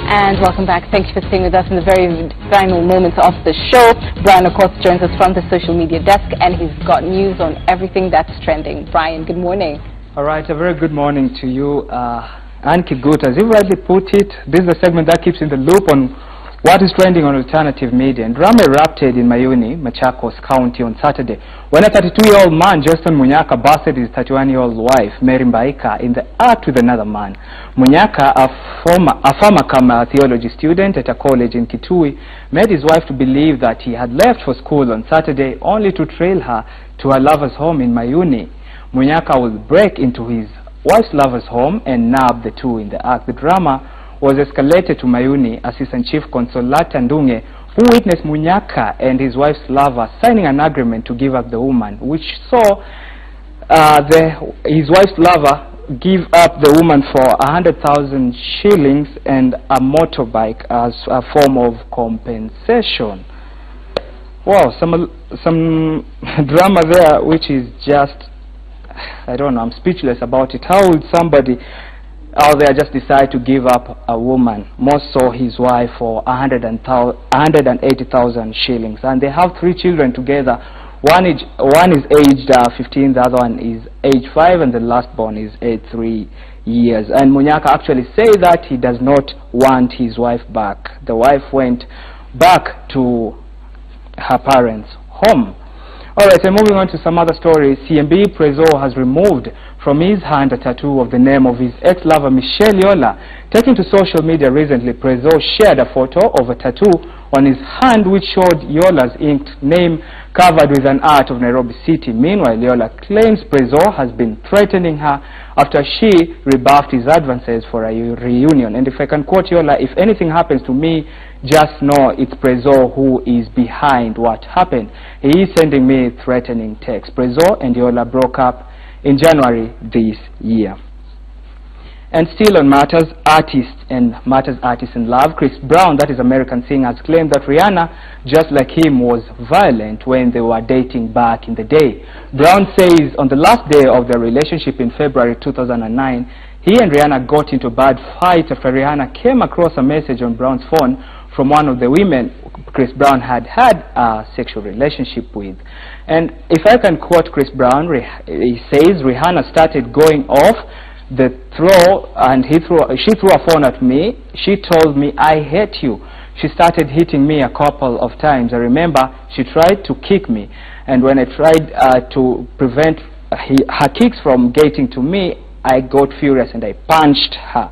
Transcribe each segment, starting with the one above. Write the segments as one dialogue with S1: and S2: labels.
S1: And welcome back. Thank you for staying with us in the very final moments of the show. Brian, of course, joins us from the social media desk, and he's got news on everything that's trending. Brian, good morning.
S2: All right, a very good morning to you, Anne Kigut. As you rightly put it, this is a segment that keeps in the loop on what is trending on alternative media. And drama erupted in Mayuni, Machakos County on Saturday when a 32-year-old man, Justin Munyaka, busted his 31-year-old wife, Mary Mbaika, in the act with another man. Munyaka, a former theology student at a college in Kitui, made his wife to believe that he had left for school on Saturday, only to trail her to her lover's home in Mayuni. Munyaka would break into his wife's lover's home and nab the two in the act. The drama was escalated to Mayuni Assistant Chief Consolata Ndunge, who witnessed Munyaka and his wife's lover signing an agreement to give up the woman, which saw his wife's lover give up the woman for 100,000 shillings and a motorbike as a form of compensation. Wow, some drama there, which is just, I don't know, I'm speechless about it. How would somebody out there just decide to give up a woman, more so his wife, for 180,000 shillings? And they have 3 children together. One is aged 15, the other one is age 5, and the last born is aged 3 years. And Munyaka actually says that he does not want his wife back. The wife went back to her parents' home. Alright, and moving on to some other stories. CMB Prezo has removed from his hand a tattoo of the name of his ex-lover Michelle Yola. Taking to social media recently, Prezo shared a photo of a tattoo on his hand which showed Yola's inked name covered with an art of Nairobi City. Meanwhile, Yola claims Prezo has been threatening her after she rebuffed his advances for a reunion. And if I can quote Yola, "If anything happens to me, just know it's Prezo who is behind what happened. He is sending me threatening texts." Prezo and Yola broke up in January this year. And still on matters artists in love, Chris Brown, that is American singer, has claimed that Rihanna, just like him, was violent when they were dating back in the day. Brown says on the last day of their relationship in February 2009, he and Rihanna got into a bad fight after Rihanna came across a message on Brown's phone from one of the women Chris Brown had a sexual relationship with. And if I can quote Chris Brown, he says, "Rihanna started going off the throw and she threw a phone at me. She told me, 'I hate you.' She started hitting me a couple of times. I remember she tried to kick me, and when I tried to prevent her kicks from getting to me, I got furious and I punched her.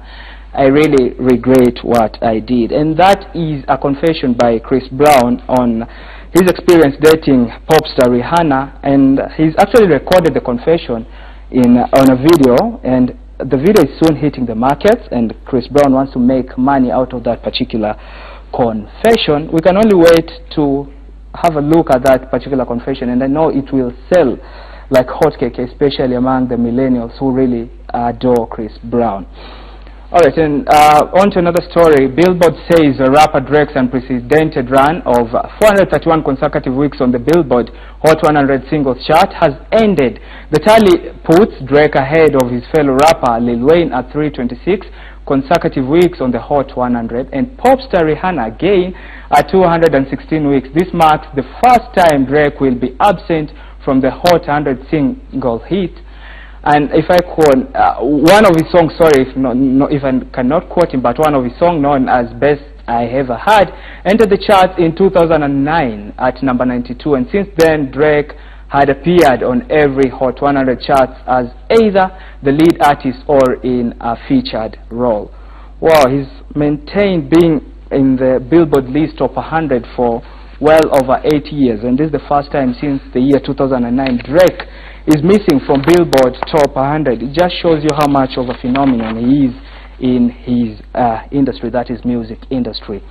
S2: I really regret what I did." And that is a confession by Chris Brown on his experience dating pop star Rihanna, and he's actually recorded the confession on a video, and the video is soon hitting the markets, and Chris Brown wants to make money out of that particular confession. We can only wait to have a look at that particular confession, and I know it will sell like hotcake, especially among the millennials who really adore Chris Brown. Alright, and on to another story. Billboard says rapper Drake's unprecedented run of 431 consecutive weeks on the Billboard Hot 100 singles chart has ended. The tally puts Drake ahead of his fellow rapper Lil Wayne at 326 consecutive weeks on the Hot 100, and pop star Rihanna again at 216 weeks. This marks the first time Drake will be absent from the Hot 100 single hit. And if I quote one of his songs, sorry if I cannot quote him, but one of his songs known as Best I Ever Had entered the charts in 2009 at number 92, and since then Drake had appeared on every Hot 100 charts as either the lead artist or in a featured role. Wow, he's maintained being in the Billboard list top 100 for well over 8 years, and this is the first time since the year 2009 Drake is missing from Billboard top 100. It just shows you how much of a phenomenon he is in his industry, that is music industry.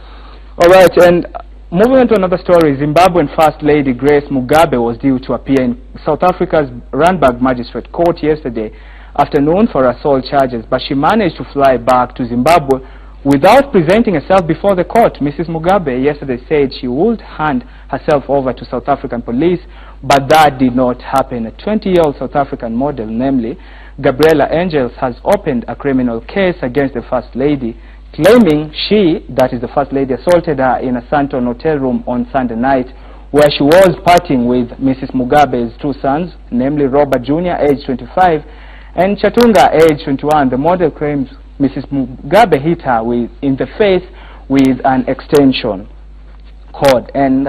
S2: Alright, and moving on to another story, Zimbabwean First Lady Grace Mugabe was due to appear in South Africa's Randburg Magistrate Court yesterday afternoon for assault charges, but she managed to fly back to Zimbabwe without presenting herself before the court. Mrs. Mugabe yesterday said she would hand herself over to South African police, but that did not happen. A 20-year-old South African model, namely Gabriela Angels, has opened a criminal case against the First Lady, claiming she, that is the First Lady, assaulted her in a Santon hotel room on Sunday night, where she was partying with Mrs. Mugabe's two sons, namely Robert Jr., age 25, and Chatunga, age 21. The model claims Mrs. Mugabe hit her in the face with an extension cord. And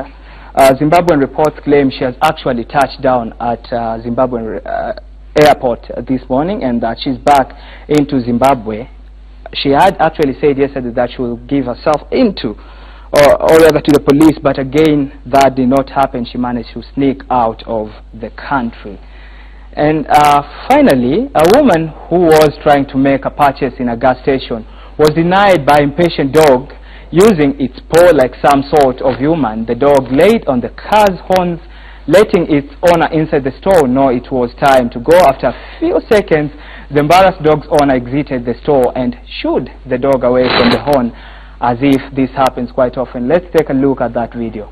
S2: Zimbabwean reports claim she has actually touched down at Zimbabwean airport this morning, and that she's back into Zimbabwe. She had actually said yesterday that she will give herself into, or rather to the police, but again that did not happen. She managed to sneak out of the country. And finally, a woman who was trying to make a purchase in a gas station was denied by impatient dog using its paw like some sort of human. The dog laid on the car's horns, letting its owner inside the store know it was time to go. After a few seconds, the embarrassed dog's owner exited the store and shooed the dog away from the horn, as if this happens quite often. Let's take a look at that video.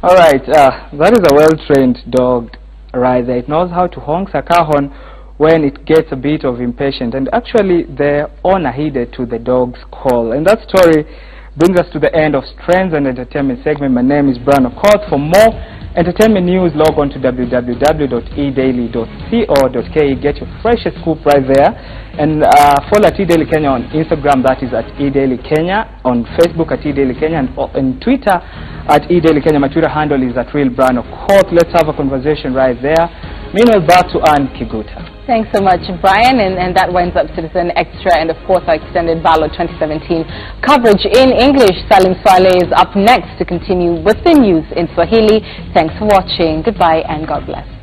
S2: Alright, that is a well-trained dog right there. It knows how to honk the car horn when it gets a bit of impatient, and actually the owner heeded to the dog's call. And that story brings us to the end of Trends and Entertainment segment. My name is Brian Okoth. For more entertainment news, log on to www.edaily.co.ke. Get your freshest scoop right there. And follow at eDaily Kenya on Instagram, that is at eDaily Kenya, on Facebook at eDaily Kenya, and on Twitter at eDaily Kenya. My Twitter handle is at Real Brian Okoth. Let's have a conversation right there. Meanwhile, back to Ann Kiguta.
S1: Thanks so much, Brian, and that winds up Citizen Extra and, of course, our extended ballot 2017 coverage in English. Salim Swale is up next to continue with the news in Swahili. Thanks for watching. Goodbye and God bless.